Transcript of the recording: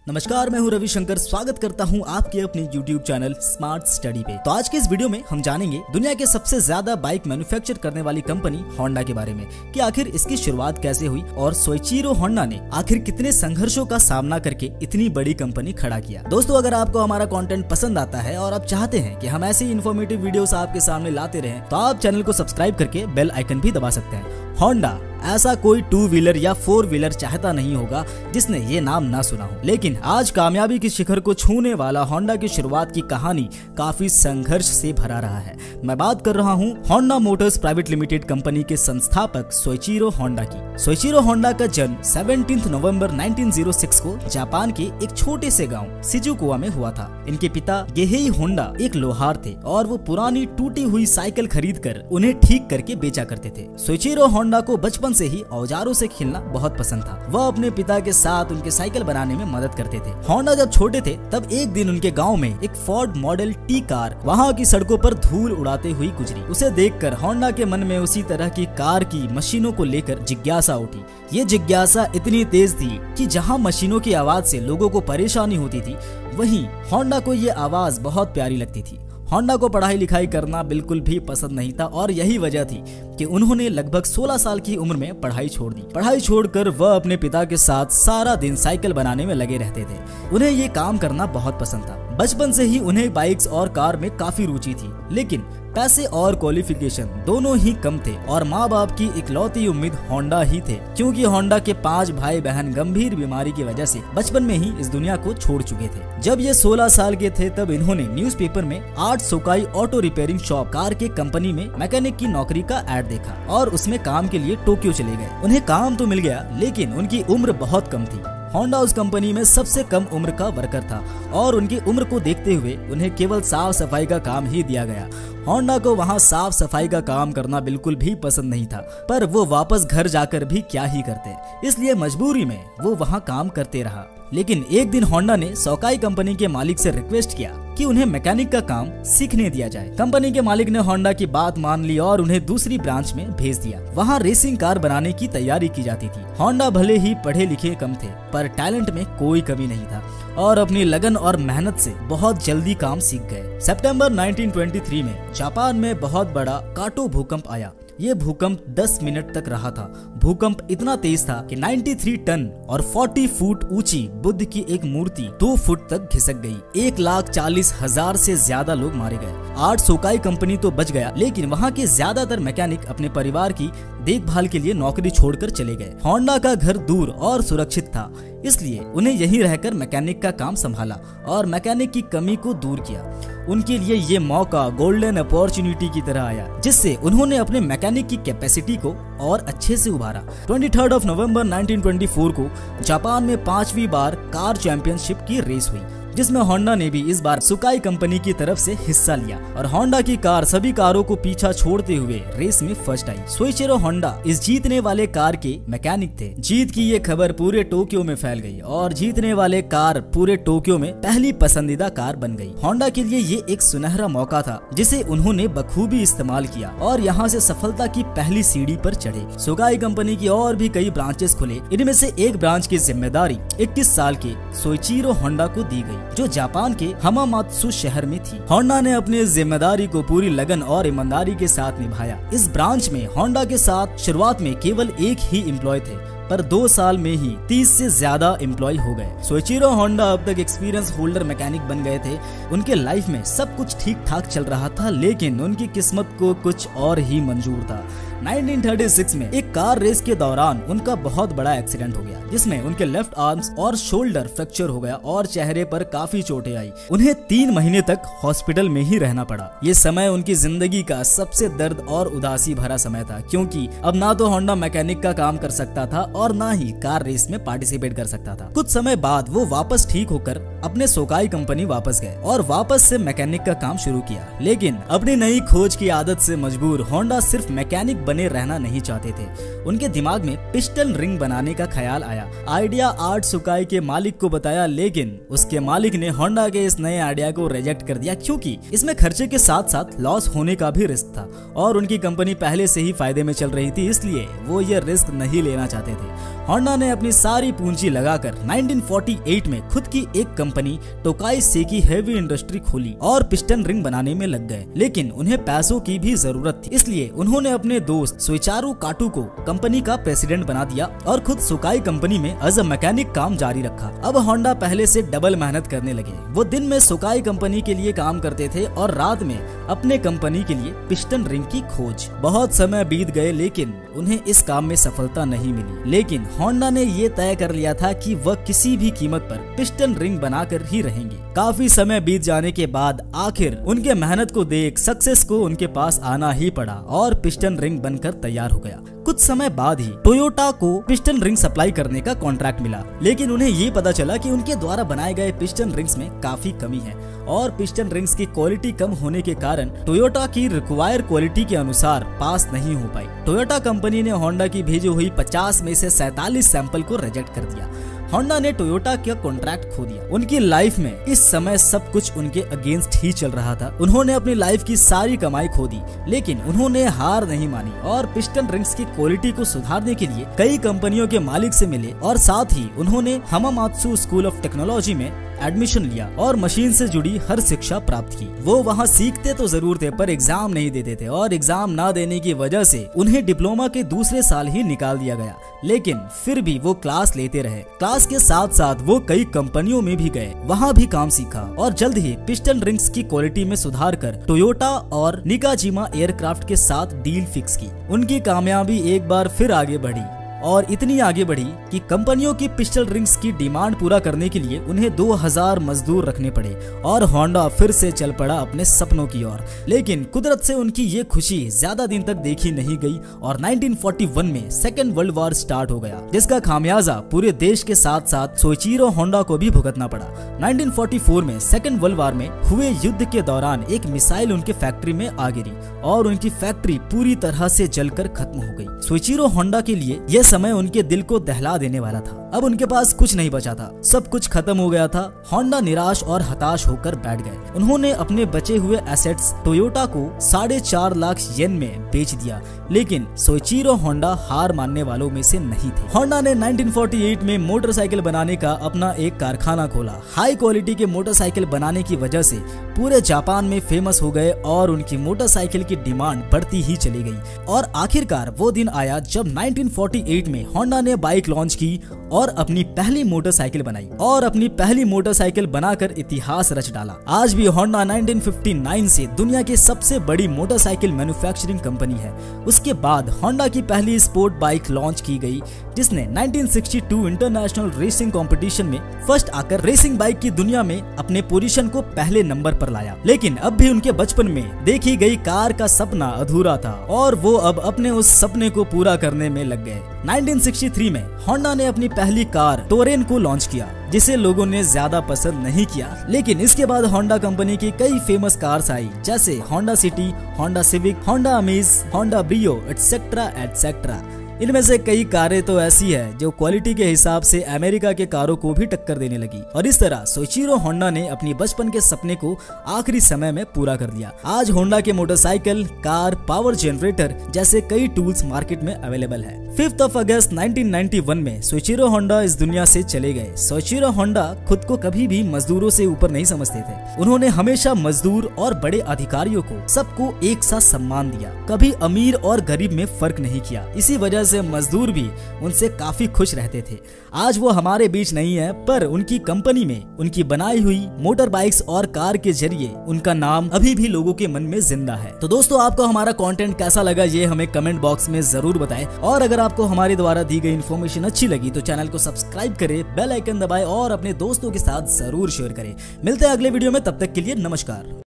नमस्कार, मैं हूं रविशंकर। स्वागत करता हूं आपके अपने YouTube चैनल स्मार्ट स्टडी पे। तो आज के इस वीडियो में हम जानेंगे दुनिया के सबसे ज्यादा बाइक मैन्युफैक्चर करने वाली कंपनी होंडा के बारे में कि आखिर इसकी शुरुआत कैसे हुई और सोइचिरो होंडा ने आखिर कितने संघर्षों का सामना करके इतनी बड़ी कंपनी खड़ा किया। दोस्तों, अगर आपको हमारा कंटेंट पसंद आता है और आप चाहते हैं कि हम ऐसे इन्फॉर्मेटिव वीडियोस आपके सामने लाते रहें, तो आप चैनल को सब्सक्राइब करके बेल आइकन भी दबा सकते हैं। होंडा ऐसा कोई 2 व्हीलर या 4 व्हीलर चाहता नहीं होगा जिसने ये नाम ना सुना हो, लेकिन आज कामयाबी के शिखर को छूने वाला होंडा की शुरुआत की कहानी काफी संघर्ष से भरा रहा है। मैं बात कर रहा हूँ Honda Motors private limited company के संस्थापक सोइचिरो होंडा की। सोइचिरो होंडा का जन्म 17 नवंबर 1906 को जापान के एक छोटे से गाँव शिजुकुआ में हुआ था। इनके पिता गेहेई होंडा एक लोहार थे और वो पुरानी टूटी हुई साइकिल खरीद कर उन्हें ठीक करके बेचा करते थे। सोइचिरो होंडा को बचपन से ही औजारों से खेलना बहुत पसंद था। वह अपने पिता के साथ उनके साइकिल बनाने में मदद करते थे। होंडा जब छोटे थे तब एक दिन उनके गांव में एक फोर्ड मॉडल टी कार वहां की सड़कों पर धूल उड़ाते हुई गुजरी। उसे देखकर होंडा के मन में उसी तरह की कार की मशीनों को लेकर जिज्ञासा उठी। ये जिज्ञासा इतनी तेज थी कि जहां मशीनों की आवाज से लोगों को परेशानी होती थी, वहीं होंडा को ये आवाज बहुत प्यारी लगती थी। होंडा को पढ़ाई लिखाई करना बिल्कुल भी पसंद नहीं था और यही वजह थी कि उन्होंने लगभग 16 साल की उम्र में पढ़ाई छोड़ दी। पढ़ाई छोड़कर वह अपने पिता के साथ सारा दिन साइकिल बनाने में लगे रहते थे। उन्हें ये काम करना बहुत पसंद था। बचपन से ही उन्हें बाइक्स और कार में काफी रुचि थी, लेकिन पैसे और क्वालिफिकेशन दोनों ही कम थे और माँ बाप की इकलौती उम्मीद होंडा ही थे, क्योंकि होंडा के 5 भाई बहन गंभीर बीमारी की वजह से बचपन में ही इस दुनिया को छोड़ चुके थे। जब ये 16 साल के थे तब इन्होंने न्यूज़पेपर में Art Shokai auto repairing shop car के कंपनी में मैकेनिक की नौकरी का ऐड देखा और उसमें काम के लिए टोक्यो चले गए। उन्हें काम तो मिल गया, लेकिन उनकी उम्र बहुत कम थी। होंडा उस कंपनी में सबसे कम उम्र का वर्कर था और उनकी उम्र को देखते हुए उन्हें केवल साफ सफाई का काम ही दिया गया। होंडा को वहां साफ सफाई का काम करना बिल्कुल भी पसंद नहीं था, पर वो वापस घर जाकर भी क्या ही करते, इसलिए मजबूरी में वो वहां काम करते रहा। लेकिन एक दिन होंडा ने सोकाई कंपनी के मालिक से रिक्वेस्ट किया कि उन्हें मैकेनिक का काम सीखने दिया जाए। कंपनी के मालिक ने होंडा की बात मान ली और उन्हें दूसरी ब्रांच में भेज दिया। वहां रेसिंग कार बनाने की तैयारी की जाती थी। होंडा भले ही पढ़े लिखे कम थे, पर टैलेंट में कोई कमी नहीं था और अपनी लगन और मेहनत से बहुत जल्दी काम सीख गए। सितंबर 1923 में जापान में बहुत बड़ा काटो भूकंप आया। ये भूकंप 10 मिनट तक रहा था। भूकंप इतना तेज था कि 93 टन और 40 फुट ऊंची बुद्ध की एक मूर्ति 2 फुट तक खिसक गई। 1,40,000 से ज्यादा लोग मारे गए। आर्ट सोकाई कंपनी तो बच गया, लेकिन वहाँ के ज्यादातर मैकेनिक अपने परिवार की देखभाल के लिए नौकरी छोड़कर चले गए। होंडा का घर दूर और सुरक्षित था, इसलिए उन्हें यहीं रहकर मैकेनिक का काम संभाला और मैकेनिक की कमी को दूर किया। उनके लिए ये मौका गोल्डन अपॉर्चुनिटी की तरह आया, जिससे उन्होंने अपने मैकेनिक की कैपेसिटी को और अच्छे से उभारा। 23 नवंबर 1924 को जापान में 5वीं बार कार चैंपियनशिप की रेस हुई, जिसमें होंडा ने भी इस बार सोकाई कंपनी की तरफ से हिस्सा लिया और होंडा की कार सभी कारों को पीछा छोड़ते हुए रेस में फर्स्ट आई। सोइचिरो होंडा इस जीतने वाले कार के मैकेनिक थे। जीत की ये खबर पूरे टोक्यो में फैल गई और जीतने वाले कार पूरे टोक्यो में पहली पसंदीदा कार बन गई। होंडा के लिए ये एक सुनहरा मौका था, जिसे उन्होंने बखूबी इस्तेमाल किया और यहाँ से सफलता की पहली सीढ़ी पर चढ़े। सोकाई कंपनी की और भी कई ब्रांचेस खुले। इनमें से एक ब्रांच की जिम्मेदारी 21 साल के सोइचिरो होंडा को दी गई, जो जापान के हमामात्सु शहर में थी। होंडा ने अपनी जिम्मेदारी को पूरी लगन और ईमानदारी के साथ निभाया। इस ब्रांच में होंडा के साथ शुरुआत में केवल एक ही एम्प्लॉय थे, पर 2 साल में ही 30 से ज्यादा एम्प्लॉय हो गए। सोइचिरो होंडा अब तक एक्सपीरियंस होल्डर मैकेनिक बन गए थे। उनके लाइफ में सब कुछ ठीक ठाक चल रहा था, लेकिन उनकी किस्मत को कुछ और ही मंजूर था। 1936 में एक कार रेस के दौरान उनका बहुत बड़ा एक्सीडेंट हो गया, जिसमें उनके लेफ्ट आर्म्स और शोल्डर फ्रैक्चर हो गया और चेहरे पर काफी चोटें आई। उन्हें 3 महीने तक हॉस्पिटल में ही रहना पड़ा। ये समय उनकी जिंदगी का सबसे दर्द और उदासी भरा समय था, क्योंकि अब ना तो होंडा मैकेनिक का काम कर सकता था और ना ही कार रेस में पार्टिसिपेट कर सकता था। कुछ समय बाद वो वापस ठीक होकर अपने सोकाई कंपनी वापस गए और वापस से मैकेनिक का काम शुरू किया। लेकिन अपनी नई खोज की आदत से मजबूर होंडा सिर्फ मैकेनिक बने रहना नहीं चाहते थे। उनके दिमाग में पिस्टन रिंग बनाने का ख्याल आया। आइडिया आर्ट सुकाई के मालिक को बताया, लेकिन उसके मालिक ने होंडा के इस नए आइडिया को रिजेक्ट कर दिया क्योंकि इसमें खर्चे के साथ साथ लॉस होने का भी रिस्क था और उनकी कंपनी पहले से ही फायदे में चल रही थी, इसलिए वो ये रिस्क नहीं लेना चाहते थे। होंडा ने अपनी सारी पूंजी लगाकर 1948 में खुद की एक कंपनी टोकाई सेकी हेवी इंडस्ट्री खोली और पिस्टन रिंग बनाने में लग गए। लेकिन उन्हें पैसों की भी जरूरत थी, इसलिए उन्होंने अपने दोस्त सोइचारू काटू को कंपनी का प्रेसिडेंट बना दिया और खुद सोकाई कंपनी में एज अ मैकेनिक काम जारी रखा। अब होंडा पहले से डबल मेहनत करने लगे। वो दिन में सोकाई कंपनी के लिए काम करते थे और रात में अपने कंपनी के लिए पिस्टन रिंग की खोज। बहुत समय बीत गए लेकिन उन्हें इस काम में सफलता नहीं मिली। लेकिन होंडा ने ये तय कर लिया था कि वह किसी भी कीमत पर पिस्टन रिंग बनाकर ही रहेंगे। काफी समय बीत जाने के बाद आखिर उनके मेहनत को देख सक्सेस को उनके पास आना ही पड़ा और पिस्टन रिंग बनकर तैयार हो गया। कुछ समय बाद ही टोयोटा को पिस्टन रिंग सप्लाई करने का कॉन्ट्रैक्ट मिला, लेकिन उन्हें ये पता चला कि उनके द्वारा बनाए गए पिस्टन रिंग्स में काफी कमी है और पिस्टन रिंग्स की क्वालिटी कम होने के कारण टोयोटा की रिक्वायर क्वालिटी के अनुसार पास नहीं हो पाई। टोयोटा कंपनी ने होंडा की भेजी हुई 50 में से 47 सैंपल को रिजेक्ट कर दिया। होंडा ने टोयोटा का कॉन्ट्रैक्ट खो दिया। उनकी लाइफ में इस समय सब कुछ उनके अगेंस्ट ही चल रहा था। उन्होंने अपनी लाइफ की सारी कमाई खो दी, लेकिन उन्होंने हार नहीं मानी और पिस्टन रिंग्स की क्वालिटी को सुधारने के लिए कई कंपनियों के मालिक से मिले और साथ ही उन्होंने हमामात्सु स्कूल ऑफ टेक्नोलॉजी में एडमिशन लिया और मशीन से जुड़ी हर शिक्षा प्राप्त की। वो वहाँ सीखते तो जरूर थे पर एग्जाम नहीं देते थे और एग्जाम ना देने की वजह से उन्हें डिप्लोमा के दूसरे साल ही निकाल दिया गया। लेकिन फिर भी वो क्लास लेते रहे। क्लास के साथ साथ वो कई कंपनियों में भी गए, वहाँ भी काम सीखा और जल्द ही पिस्टन रिंग्स की क्वालिटी में सुधार कर टोयोटा और निकाजिमा एयरक्राफ्ट के साथ डील फिक्स की। उनकी कामयाबी एक बार फिर आगे बढ़ी और इतनी आगे बढ़ी कि कंपनियों की पिस्टन रिंग्स की डिमांड पूरा करने के लिए उन्हें 2000 मजदूर रखने पड़े और होंडा फिर से चल पड़ा अपने सपनों की ओर। लेकिन कुदरत से उनकी ये खुशी ज्यादा दिन तक देखी नहीं गई और 1941 में सेकेंड वर्ल्ड वॉर स्टार्ट हो गया, जिसका खामियाजा पूरे देश के साथ साथ सोइचिरो होंडा को भी भुगतना पड़ा। 1944 में सेकेंड वर्ल्ड वॉर में हुए युद्ध के दौरान एक मिसाइल उनके फैक्ट्री में आ गिरी और उनकी फैक्ट्री पूरी तरह से जलकर खत्म हो गई। सोइचिरो होंडा के लिए यह समय उनके दिल को दहला देने वाला था। अब उनके पास कुछ नहीं बचा था, सब कुछ खत्म हो गया था। होंडा निराश और हताश होकर बैठ गए। उन्होंने अपने बचे हुए एसेट्स टोयोटा को 4.5 लाख येन में बेच दिया, लेकिन सोइचिरो होंडा हार मानने वालों में से नहीं थे। होंडा ने 1948 में मोटरसाइकिल बनाने का अपना एक कारखाना खोला। हाई क्वालिटी के मोटरसाइकिल बनाने की वजह से पूरे जापान में फेमस हो गए और उनकी मोटरसाइकिल की डिमांड बढ़ती ही चली गई। और आखिरकार वो दिन आया जब 1948 में होंडा ने बाइक लॉन्च की और अपनी पहली मोटरसाइकिल बनाई और अपनी पहली मोटरसाइकिल बनाकर इतिहास रच डाला। आज भी होंडा 1959 से दुनिया की सबसे बड़ी मोटरसाइकिल मैन्युफैक्चरिंग कंपनी है। उसके बाद होंडा की पहली स्पोर्ट बाइक लॉन्च की गई, जिसने 1962 इंटरनेशनल रेसिंग कंपटीशन में फर्स्ट आकर रेसिंग बाइक की दुनिया में अपने पोजीशन को पहले नंबर पर लाया। लेकिन अब भी उनके बचपन में देखी गई कार का सपना अधूरा था और वो अब अपने उस सपने को पूरा करने में लग गए। 1963 में होंडा ने अपनी पहली कार टोरेन को लॉन्च किया, जिसे लोगों ने ज्यादा पसंद नहीं किया। लेकिन इसके बाद होंडा कंपनी की कई फेमस कार्स आई, जैसे Honda city, Honda civic, Honda amaze, Honda Brio etcetera etcetera. इनमें से कई कारें तो ऐसी है जो क्वालिटी के हिसाब से अमेरिका के कारों को भी टक्कर देने लगी। और इस तरह सोइचिरो होंडा ने अपनी बचपन के सपने को आखिरी समय में पूरा कर दिया। आज होंडा के मोटरसाइकिल, कार, पावर जनरेटर जैसे कई टूल्स मार्केट में अवेलेबल है। 5 अगस्त 1991 में सोइचिरो होंडा इस दुनिया से चले गए। सोइचिरो होंडा खुद को कभी भी मजदूरों से ऊपर नहीं समझते थे। उन्होंने हमेशा मजदूर और बड़े अधिकारियों को सबको एक साथ सम्मान दिया, कभी अमीर और गरीब में फर्क नहीं किया। इसी वजह से मजदूर भी उनसे काफी खुश रहते थे। आज वो हमारे बीच नहीं है, पर उनकी कंपनी में उनकी बनाई हुई मोटर बाइक्स और कार के जरिए उनका नाम अभी भी लोगों के मन में जिंदा है। तो दोस्तों, आपको हमारा कंटेंट कैसा लगा ये हमें कमेंट बॉक्स में जरूर बताएं। और अगर आपको हमारे द्वारा दी गई इन्फॉर्मेशन अच्छी लगी तो चैनल को सब्सक्राइब करें, बेल आइकन दबाएं और अपने दोस्तों के साथ जरूर शेयर करें। मिलते हैं अगले वीडियो में, तब तक के लिए नमस्कार।